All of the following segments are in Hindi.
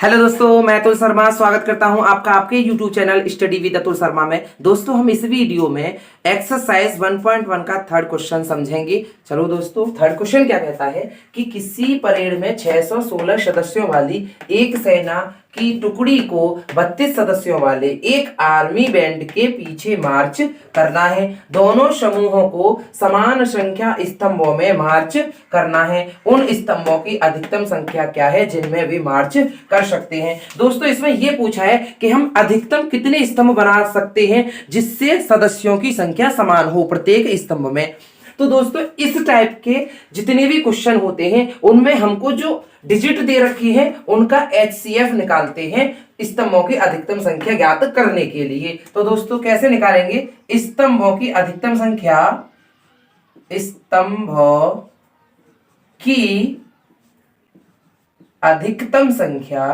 हेलो दोस्तों, मैं अतुल शर्मा स्वागत करता हूं आपका आपके YouTube channel study with Atul Sharma में। दोस्तों, हम इस वीडियो में एक्सरसाइज 1.1 का थर्ड क्वेश्चन समझेंगे। चलो दोस्तों, थर्ड क्वेश्चन क्या कहता है कि किसी परेड में 616 सदस्यों वाली एक सेना की टुकड़ी को 32 सदस्यों वाले एक आर्मी बैंड के पीछे मार्च करना है। दोनों समूहों को समान संख्या स्तंभों में मार्च करना है। उन स्तंभों की अधिकतम संख्या क्या है जिनमें भी मार्च कर सकते हैं। दोस्तों, इसमें यह पूछा है कि हम अधिकतम कितने स्तंभ बना सकते हैं जिससे सदस्यों की संख्या समान हो प्रत्येक स्तंभ में। तो दोस्तों, इस टाइप के जितने भी क्वेश्चन होते हैं उनमें हमको जो डिजिट दे रखी है उनका HCF निकालते हैं स्तंभों की अधिकतम संख्या ज्ञात करने के लिए। तो दोस्तों, कैसे निकालेंगे? स्तंभों की अधिकतम संख्या, स्तंभों की अधिकतम संख्या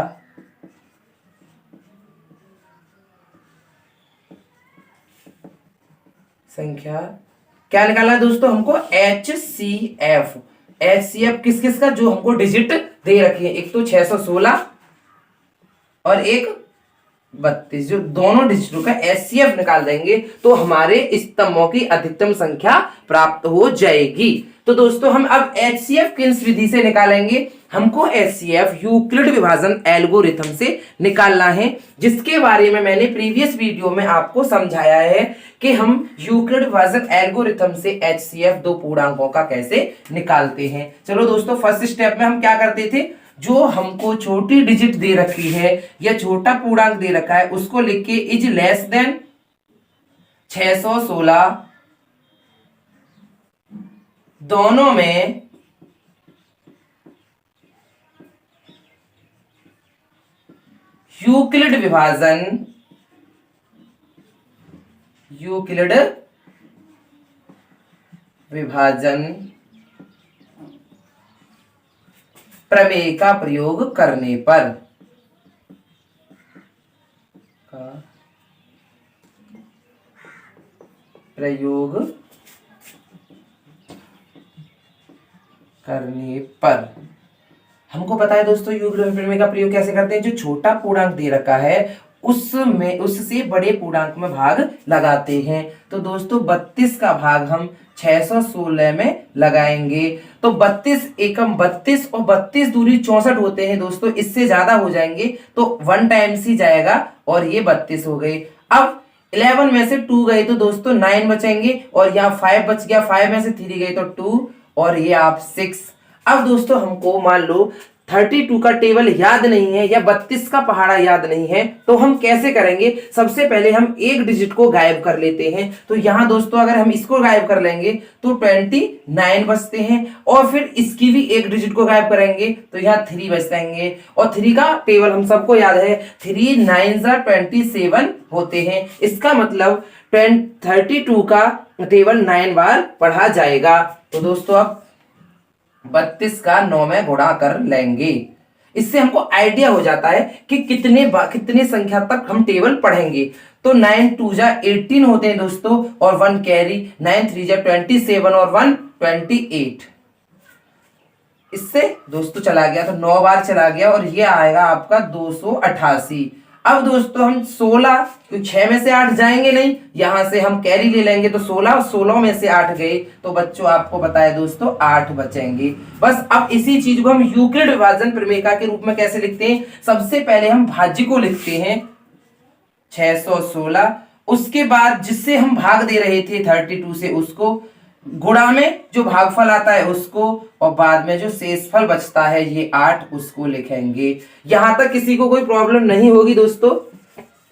क्या निकालना है दोस्तों? हमको HCF। HCF किस किस का? जो हमको डिजिट दे रखी है, एक तो 616 और एक 32, जो दोनों डिजिटों का HCF निकाल देंगे तो हमारे स्तंभों की अधिकतम संख्या प्राप्त हो जाएगी। तो दोस्तों, हम अब HCF किस विधि से निकालेंगे? हमको HCF यूक्लिड विभाजन एल्गोरिथम से निकालना है, जिसके बारे में मैंने प्रीवियस वीडियो में आपको समझाया है कि हम यूक्लिड विभाजन एल्गोरिथम से HCF दो पूर्णांकों का कैसे निकालते हैं। चलो दोस्तों, फर्स्ट स्टेप में हम क्या करते थे? जो हमको छोटी डिजिट दे रखी है या छोटा पूर्णांक दे रखा है उसको लिख के इज लेस देन 616 दोनों में यूक्लिड विभाजन प्रमेय का प्रयोग करने पर हमको पता है दोस्तों यूक्लिड प्रमेय का प्रयोग कैसे करते हैं। जो छोटा पूर्णांक दे रखा है उसमें उससे बड़े पूर्णांक में भाग लगाते हैं। तो दोस्तों, 32 का भाग हम 616 में लगाएंगे तो 32 एकम 32 और 32 दूरी 64 होते हैं दोस्तों। इससे ज्यादा हो जाएंगे तो 1 टाइम्स ही जाएगा और ये 32 हो गए। अब 11 में से 2 गए तो दोस्तों 9 बचेंगे और यहाँ 5 बच गया। 5 में से 3 गए तो 2 और ये आप 6। अब दोस्तों, हमको मान लो 32 का टेबल याद नहीं है या 32 का पहाड़ा याद नहीं है तो हम कैसे करेंगे? सबसे पहले हम एक डिजिट को गायब कर लेते हैं। तो यहां दोस्तों, अगर हम इसको गायब कर लेंगे तो 29 बचते हैं और फिर इसकी भी एक डिजिट को गायब करेंगे तो यहाँ 3 बच जाएंगे। और 3 का टेबल हम सबको याद है, 3 9 27 होते हैं। इसका मतलब 32 का टेबल 9 बार पढ़ा जाएगा। तो दोस्तों, अब 32 का 9 में गुणा कर लेंगे। इससे हमको आइडिया हो जाता है कि कितने संख्या तक हम टेबल पढ़ेंगे। तो 9 2 जा 18 होते हैं दोस्तों और 1 कैरी, 9 3 जा 27 और 1 28। इससे दोस्तों चला गया तो 9 बार चला गया और ये आएगा आपका 288। अब दोस्तों, हम 16 क्योंकि 6 में से 8 जाएंगे नहीं, यहां से हम कैरी ले लेंगे तो 16 और 16 में से 8 गए तो बच्चों आपको बताया दोस्तों 8 बचेंगे। बस अब इसी चीज को हम यूक्लिड विभाजन प्रमेय के रूप में कैसे लिखते हैं? सबसे पहले हम भाज्य को लिखते हैं 616, उसके बाद जिससे हम भाग दे रहे थे 32 से उसको, गुणा में जो भागफल आता है उसको, और बाद में जो शेषफल बचता है ये 8 उसको लिखेंगे। यहां तक किसी को कोई प्रॉब्लम नहीं होगी दोस्तों।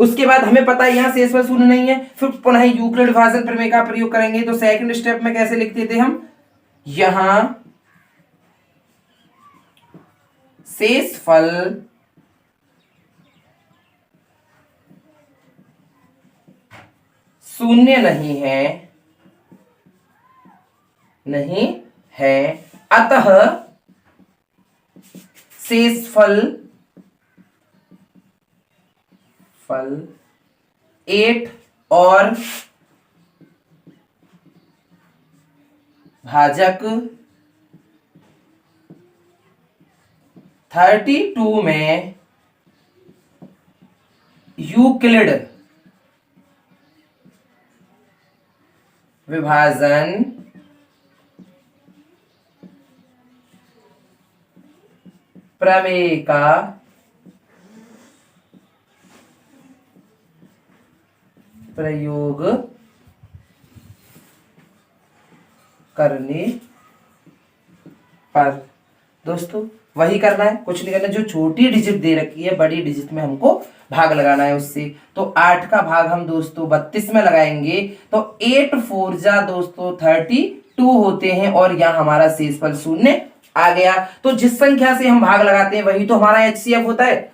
उसके बाद हमें पता है यहाँ शेषफल शून्य नहीं है, फिर पुनः यूक्लिड विभाजन प्रमेय का प्रयोग करेंगे। तो सेकंड स्टेप में कैसे लिखते थे हम? यहां शेषफल शून्य नहीं है, अतः शेषफल 8 और भाजक 32 में यूक्लिड विभाजन प्रमेय का प्रयोग करने पर, दोस्तों वही करना है, कुछ नहीं करना। जो छोटी डिजिट दे रखी है बड़ी डिजिट में हमको भाग लगाना है उससे। तो 8 का भाग हम दोस्तों 32 में लगाएंगे तो 8 4 जा दोस्तों 32 होते हैं और यहाँ हमारा शेषफल शून्य आ गया। तो जिस संख्या से हम भाग लगाते हैं वही तो हमारा HCF होता है।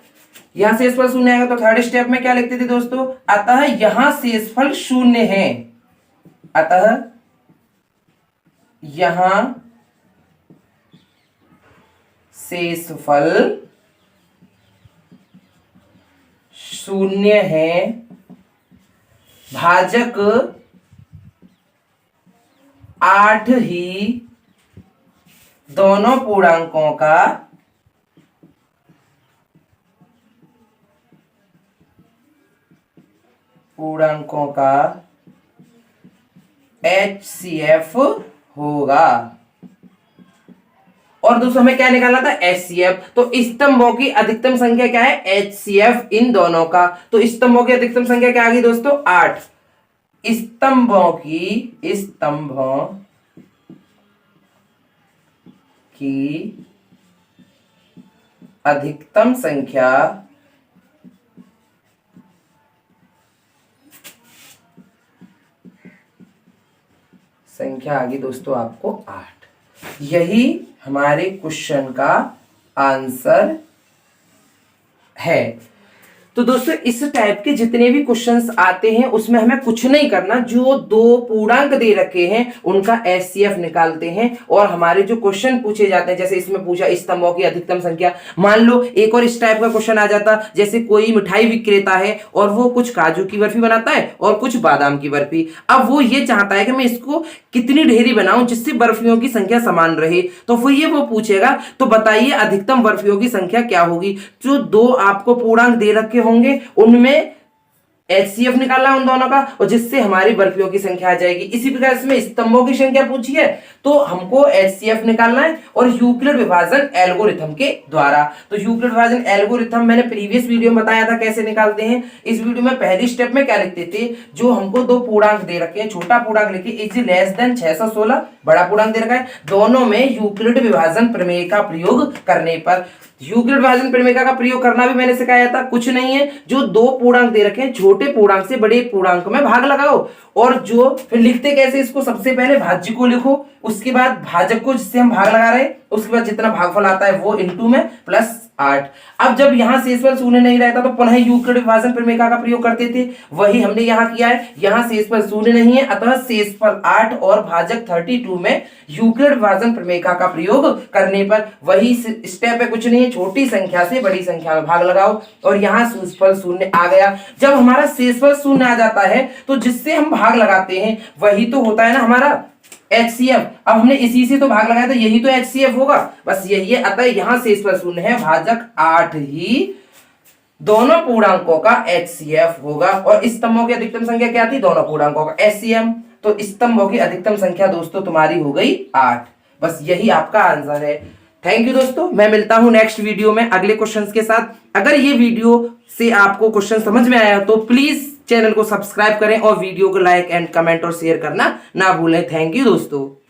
यहां शेषफल शून्य आएगा तो थर्ड स्टेप में क्या लिखते थे दोस्तों, अतः यहां शेषफल शून्य है, अतः यहां शेषफल शून्य है, भाजक 8 ही दोनों पूर्णांकों का HCF होगा। और दोस्तों हमें क्या निकालना था, HCF। तो स्तंभों की अधिकतम संख्या क्या है, HCF इन दोनों का। तो स्तंभों की अधिकतम संख्या क्या आ गई दोस्तों, 8। स्तंभों की अधिकतम संख्या आ गई दोस्तों आपको 8। यही हमारे क्वेश्चन का आंसर है। तो दोस्तों इस टाइप के जितने भी क्वेश्चंस आते हैं उसमें हमें कुछ नहीं करना, जो दो पूर्णांक दे रखे हैं उनका HCF निकालते हैं और हमारे जो क्वेश्चन पूछे जाते हैं, जैसे इसमें पूछा स्तंभों की अधिकतम संख्या, मान लो एक और इस टाइप का क्वेश्चन आ जाता, जैसे कोई मिठाई विक्रेता है और वो कुछ काजू की बर्फी बनाता है और कुछ बादाम की बर्फी। अब वो ये चाहता है कि मैं इसको कितनी ढेरी बनाऊं जिससे बर्फियों की संख्या समान रहे, तो फिर वो पूछेगा तो बताइए अधिकतम बर्फियों की संख्या क्या होगी। जो दो आपको पूर्णांक दे रखे होंगे उनमें HCF निकालना है उन दोनों का, और जिससे हमारी बर्फियों की संख्या आ जाएगी। इसी प्रकार इसमें स्तंभों की संख्या पूछी है तो हमको HCF निकालना है और यूक्लिड विभाजन एल्गोरिथम के द्वारा। तो यूक्लिड विभाजन एल्गोरिथम मैंने प्रीवियस वीडियो में बताया था कैसे निकालते हैं। इस वीडियो में पहली स्टेप में क्या लिखते थे, जो हमको दो पूर्णांक दे रखे हैं, छोटा पूर्णांक लिखिए इज लेस देन 616, बड़ा पूर्णांक दे रखा है, दोनों में यूक्लिड विभाजन प्रमेय का प्रयोग करने पर। यूक्लिड विभाजन प्रमेय का प्रयोग करना भी मैंने सिखाया था, कुछ नहीं है, जो दो पूर्णांक दे रखे हैं छोटे पूर्णांक से बड़े पूर्णांक में भाग लगाओ, और जो फिर लिखते कैसे इसको, सबसे पहले भाज्य को लिखो, उसके बाद भाजक को जिससे हम भाग लगा रहे हैं, उसके बाद जितना भागफल आता है वो इनटू में प्लस 8। अब जब यहां शेषफल शून्य नहीं रहता तो पुनः यूक्लिड विभाजन प्रमेय का प्रयोग करते थे, वही हमने यहां किया है। यहां शेषफल शून्य नहीं है, अतः शेषफल 8 और भाजक 32 में यूक्लिड विभाजन प्रमेय का प्रयोग करने पर वही स्टेप है, कुछ नहीं है, छोटी संख्या से बड़ी संख्या में भाग लगाओ और यहां शेषफल शून्य आ गया। जब हमारा शेषफल शून्य आ जाता है तो जिससे हम भाग लगाते हैं वही तो होता है ना हमारा HCF। अब हमने इसी से तो भाग लगाया था, यही तो HCF होगा, बस यही है। अतः यहां शेषफल शून्य है, भाजक 8 ही दोनों पूर्णांकों का HCF होगा। और स्तंभों की अधिकतम संख्या क्या थी, दोनों पूर्णांकों का HCM। तो स्तंभों की अधिकतम संख्या दोस्तों तुम्हारी हो गई 8। बस यही आपका आंसर है। थैंक यू दोस्तों, मैं मिलता हूं नेक्स्ट वीडियो में अगले क्वेश्चंस के साथ। अगर ये वीडियो से आपको क्वेश्चन समझ में आया तो प्लीज चैनल को सब्सक्राइब करें और वीडियो को लाइक एंड कमेंट और शेयर करना ना भूलें। थैंक यू दोस्तों।